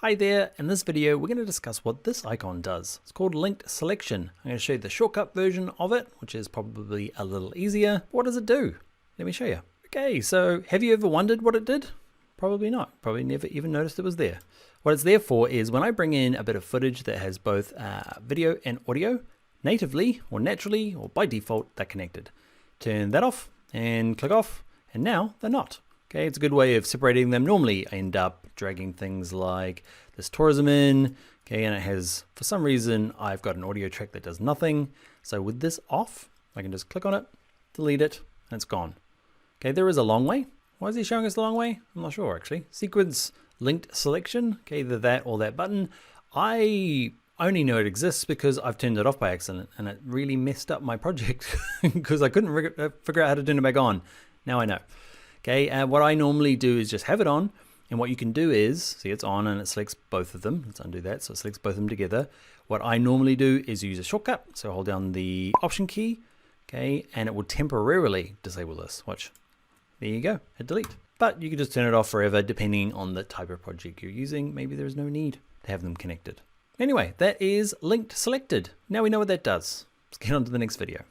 Hi there, in this video we're going to discuss what this icon does. It's called linked selection. I'm going to show you the shortcut version of it, which is probably a little easier. What does it do? Let me show you. Okay, so have you ever wondered what it did? Probably not. Probably never even noticed it was there. What it's there for is when I bring in a bit of footage that has both video and audio, natively or naturally or by default they're connected. Turn that off and click off, and now they're not. Okay, it's a good way of separating them. Normally I end up dragging things like this tourism in, okay, and it has, for some reason, I've got an audio track that does nothing. So with this off, I can just click on it, delete it, and it's gone. Okay, there is a long way. Why is he showing us the long way? I'm not sure actually. Sequence linked selection, okay, either that or that button. I only know it exists because I've turned it off by accident and it really messed up my project because I couldn't figure out how to turn it back on. Now I know. Okay, what I normally do is just have it on, and what you can do is, see it's on and it selects both of them. Let's undo that, so it selects both of them together. What I normally do is use a shortcut, so hold down the Option key, okay, and it will temporarily disable this. Watch, there you go, hit delete. But you can just turn it off forever depending on the type of project you're using. Maybe there's no need to have them connected. Anyway, that is linked selected. Now we know what that does. Let's get on to the next video.